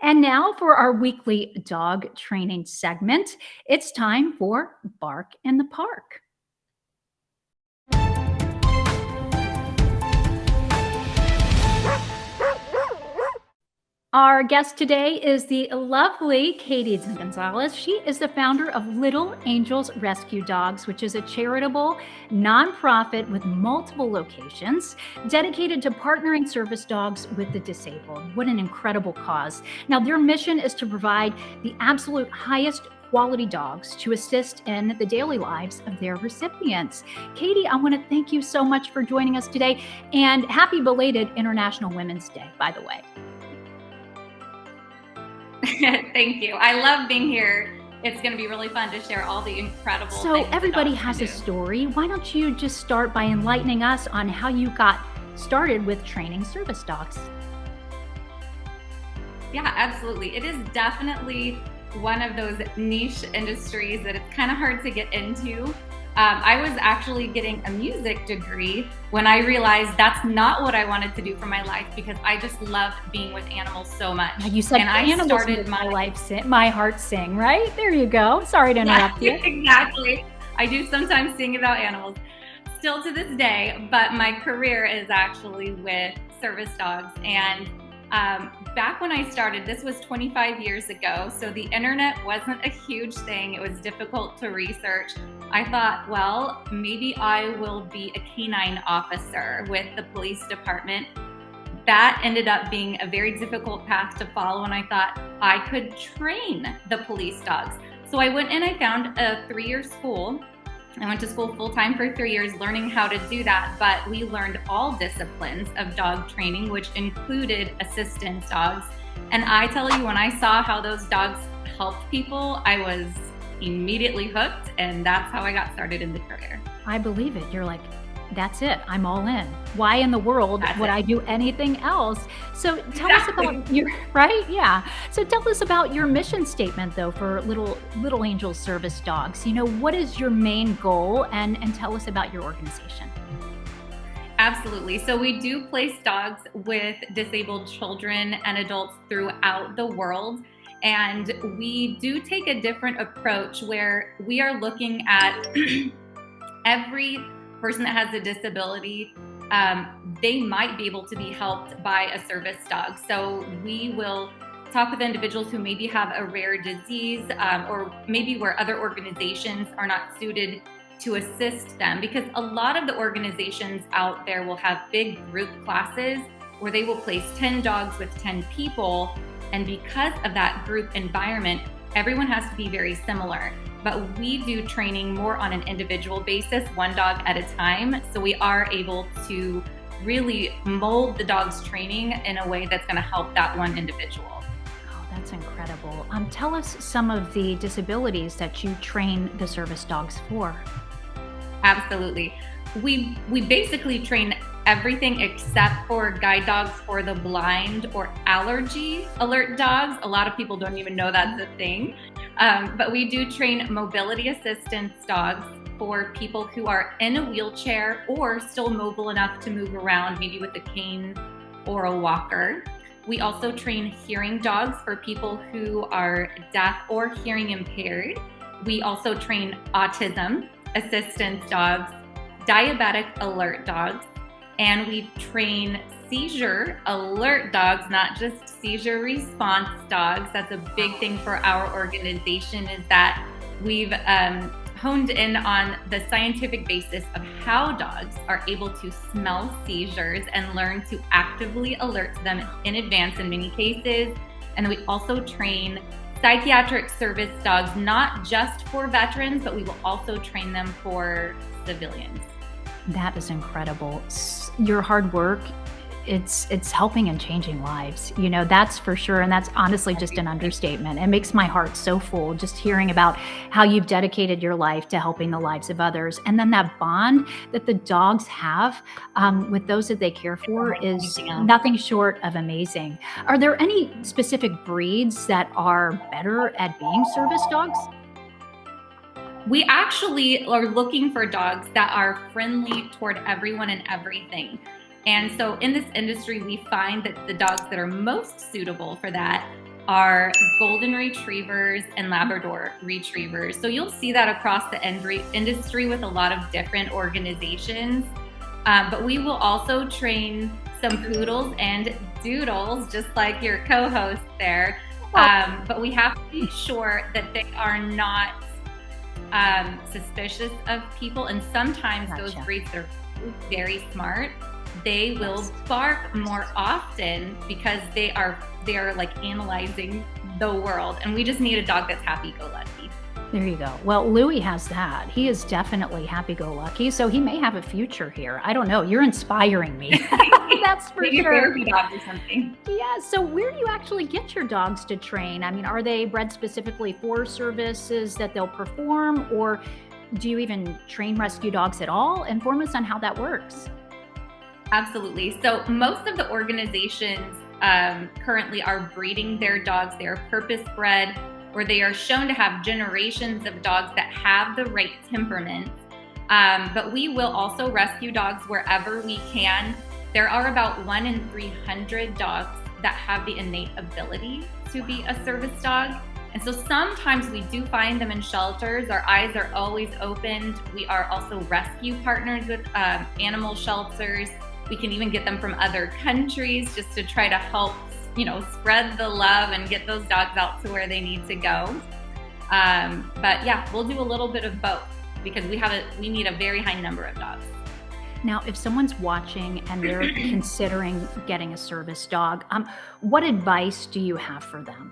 And now for our weekly dog training segment. It's time for Bark in the Park. Our guest today is the lovely Katie Gonzalez. She is the founder of Little Angels Rescue Dogs, which is a charitable nonprofit with multiple locations dedicated to partnering service dogs with the disabled. What an incredible cause. Now, their mission is to provide the absolute highest quality dogs to assist in the daily lives of their recipients. Katie, I want to thank you so much for joining us today, and happy belated International Women's Day, by the way. Thank you. I love being here. It's going to be really fun to share all the incredible things. So everybody has a story. Why don't you just start by enlightening us on how you got started with training service dogs? Yeah, absolutely. It is definitely one of those niche industries that it's kind of hard to get into. I was actually getting a music degree when I realized that's not what I wanted to do for my life, because I just loved being with animals so much. Now you said animals started my heart sing, right? There you go. Sorry to interrupt you. Exactly. I do sometimes sing about animals still to this day, but my career is actually with service dogs. And back when I started, this was 25 years ago, so the internet wasn't a huge thing. It was difficult to research. I thought, well, maybe I will be a canine officer with the police department. That ended up being a very difficult path to follow, and I thought I could train the police dogs. So I went and I found a 3-year school. I went to school full-time for 3 years learning how to do that, but we learned all disciplines of dog training, which included assistance dogs. And I tell you, when I saw how those dogs helped people, I was immediately hooked, and that's how I got started in the career. I believe it. You're like, that's it. I'm all in. Why in the world would I do anything else? So tell us about your, right? Yeah. So tell us about your mission statement, though, for Little Angels Service Dogs. You know, what is your main goal, and tell us about your organization. Absolutely. So we do place dogs with disabled children and adults throughout the world. And we do take a different approach where we are looking at every person that has a disability. They might be able to be helped by a service dog. So we will talk with individuals who maybe have a rare disease, or maybe where other organizations are not suited to assist them, because a lot of the organizations out there will have big group classes where they will place 10 dogs with 10 people. And because of that group environment, everyone has to be very similar. But we do training more on an individual basis, one dog at a time. So we are able to really mold the dog's training in a way that's going to help that one individual. Oh, that's incredible. Tell us some of the disabilities that you train the service dogs for. Absolutely. We basically train everything except for guide dogs for the blind or allergy alert dogs. A lot of people don't even know that's a thing. But we do train mobility assistance dogs for people who are in a wheelchair or still mobile enough to move around, maybe with a cane or a walker. We also train hearing dogs for people who are deaf or hearing impaired. We also train autism assistance dogs, diabetic alert dogs, and we train seizure alert dogs, not just seizure response dogs. That's a big thing for our organization, is that we've honed in on the scientific basis of how dogs are able to smell seizures and learn to actively alert them in advance in many cases. And then we also train psychiatric service dogs, not just for veterans, but we will also train them for civilians. That is incredible. Your hard work, it's helping and changing lives. You know, that's for sure. And that's honestly just an understatement. It makes my heart so full just hearing about how you've dedicated your life to helping the lives of others. And then that bond that the dogs have with those that they care for is nothing short of amazing. Are there any specific breeds that are better at being service dogs? We actually are looking for dogs that are friendly toward everyone and everything. And so in this industry, we find that the dogs that are most suitable for that are golden retrievers and Labrador retrievers. So you'll see that across the industry with a lot of different organizations. But we will also train some poodles and doodles, just like your co-host there. But we have to be sure that they are not suspicious of people. And sometimes those breeds are very smart. They will bark more often because they are like analyzing the world. And we just need a dog that's happy-go-lucky. There you go. Well, Louie has that. He is definitely happy-go-lucky, so he may have a future here. I don't know. You're inspiring me. That's for Maybe sure. a therapy dog or something. Yeah. So where do you actually get your dogs to train? I mean, are they bred specifically for services that they'll perform, or do you even train rescue dogs at all? Inform us on how that works. Absolutely. So most of the organizations currently are breeding their dogs. They are purpose-bred, or they are shown to have generations of dogs that have the right temperament. But we will also rescue dogs wherever we can. There are about 1 in 300 dogs that have the innate ability to be a service dog. And so sometimes we do find them in shelters. Our eyes are always opened. We are also rescue partners with animal shelters. We can even get them from other countries just to try to help, spread the love and get those dogs out to where they need to go. But yeah, we'll do a little bit of both because we need a very high number of dogs. Now, if someone's watching and they're considering getting a service dog, what advice do you have for them?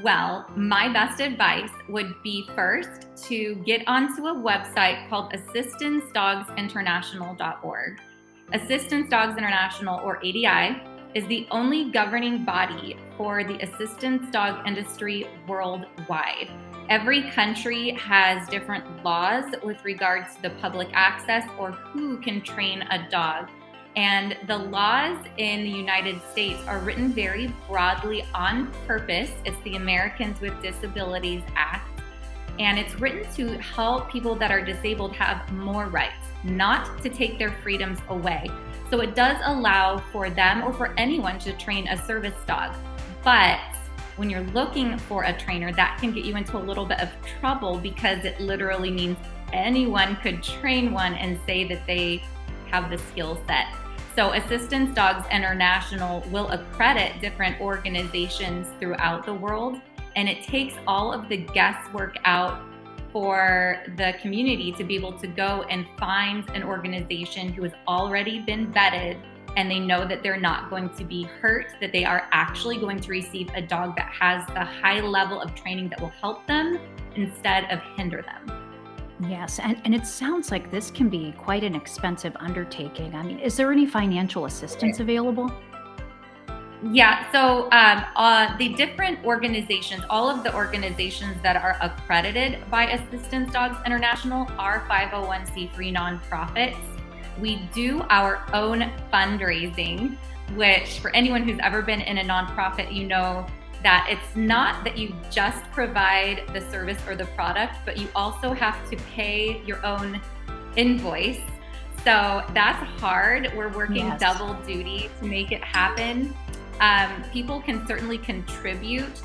Well, my best advice would be first to get onto a website called assistancedogsinternational.org. Assistance Dogs International, or ADI, is the only governing body for the assistance dog industry worldwide. Every country has different laws with regards to the public access or who can train a dog. And the laws in the United States are written very broadly on purpose. It's the Americans with Disabilities Act. And it's written to help people that are disabled have more rights, not to take their freedoms away. So it does allow for them or for anyone to train a service dog. But when you're looking for a trainer, that can get you into a little bit of trouble because it literally means anyone could train one and say that they have the skill set. So Assistance Dogs International will accredit different organizations throughout the world, and it takes all of the guesswork out for the community to be able to go and find an organization who has already been vetted and they know that they're not going to be hurt, that they are actually going to receive a dog that has the high level of training that will help them instead of hinder them. Yes, and it sounds like this can be quite an expensive undertaking. I mean, is there any financial assistance available? Yeah, so the different organizations, all of the organizations that are accredited by Assistance Dogs International are 501c3 nonprofits. We do our own fundraising, which for anyone who's ever been in a nonprofit, you know that it's not that you just provide the service or the product, but you also have to pay your own invoice. So that's hard. We're working double duty to make it happen. People can certainly contribute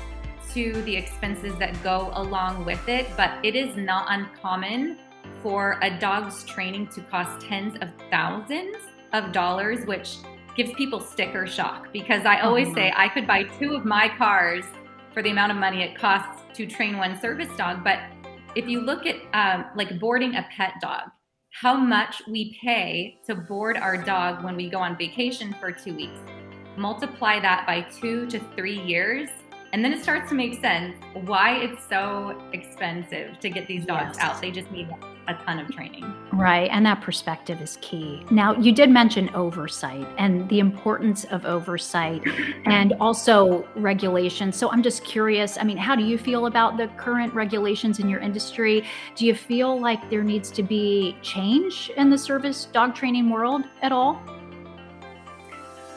to the expenses that go along with it, but it is not uncommon for a dog's training to cost tens of thousands of dollars, which gives people sticker shock because I always say I could buy 2 of my cars for the amount of money it costs to train one service dog. But if you look at like boarding a pet dog, how much we pay to board our dog when we go on vacation for 2 weeks, multiply that by 2 to 3 years, and then it starts to make sense why it's so expensive to get these dogs out. They just need a ton of training. Right, and that perspective is key. Now, you did mention oversight and the importance of oversight and also regulations. So I'm just curious, I mean, how do you feel about the current regulations in your industry? Do you feel like there needs to be change in the service dog training world at all?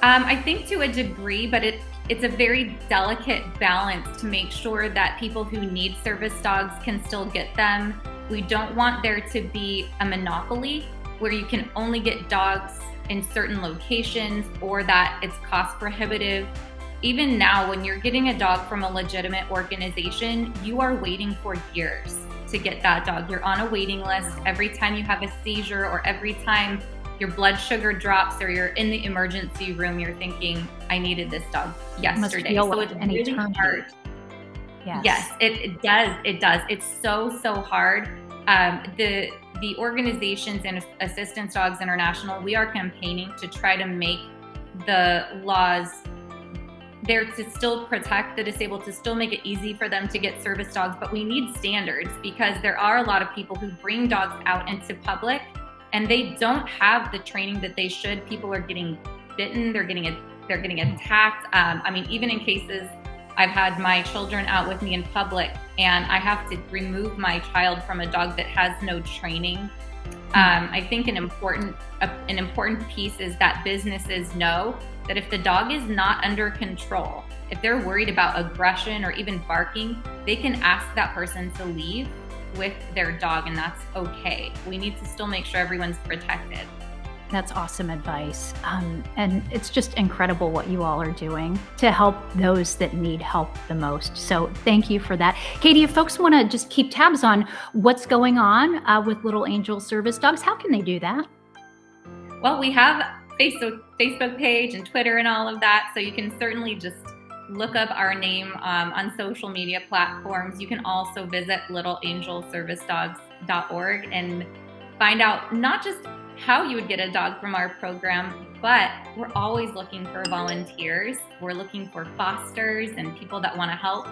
I think to a degree, but it's a very delicate balance to make sure that people who need service dogs can still get them. We don't want there to be a monopoly where you can only get dogs in certain locations or that it's cost prohibitive even now, when you're getting a dog from a legitimate organization, you are waiting for years to get that dog. You're on a waiting list. Every time you have a seizure or every time your blood sugar drops or you're in the emergency room, you're thinking, I needed this dog yesterday. So it's really hard. Yes, it does. It does. It's so hard. The organizations and Assistance Dogs International, we are campaigning to try to make the laws there to still protect the disabled, to still make it easy for them to get service dogs. But we need standards, because there are a lot of people who bring dogs out into public and they don't have the training that they should. People are getting bitten, they're getting attacked. I mean, even in cases, I've had my children out with me in public and I have to remove my child from a dog that has no training. I think an important piece is that businesses know that if the dog is not under control, if they're worried about aggression or even barking, they can ask that person to leave with their dog, and that's okay. We need to still make sure everyone's protected. That's awesome advice. And it's just incredible what you all are doing to help those that need help the most. So thank you for that. Katie, if folks want to just keep tabs on what's going on with Little Angel Service Dogs, how can they do that? Well, we have Facebook page and Twitter and all of that. So you can certainly just look up our name on social media platforms. You can also visit littleangelservicedogs.org and find out not just how you would get a dog from our program, but we're always looking for volunteers. We're looking for fosters and people that want to help.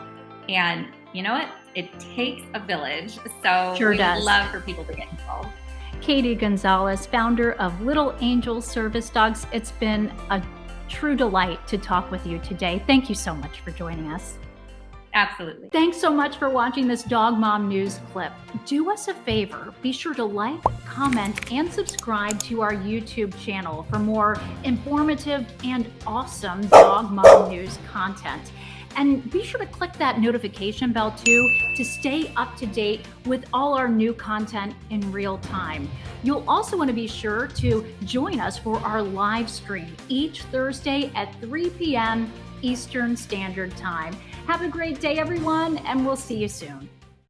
And you know what? It takes a village. So Sure we'd does. love for people to get involved. Katie Gonzalez, founder of Little Angel Service Dogs. It's been a true delight to talk with you today. Thank you so much for joining us. Absolutely. Thanks so much for watching this Dog Mom News clip. Do us a favor, be sure to like, comment, and subscribe to our YouTube channel for more informative and awesome Dog Mom News content. And be sure to click that notification bell too to stay up to date with all our new content in real time. You'll also want to be sure to join us for our live stream each Thursday at 3 p.m. Eastern Standard Time. Have a great day, everyone, and we'll see you soon.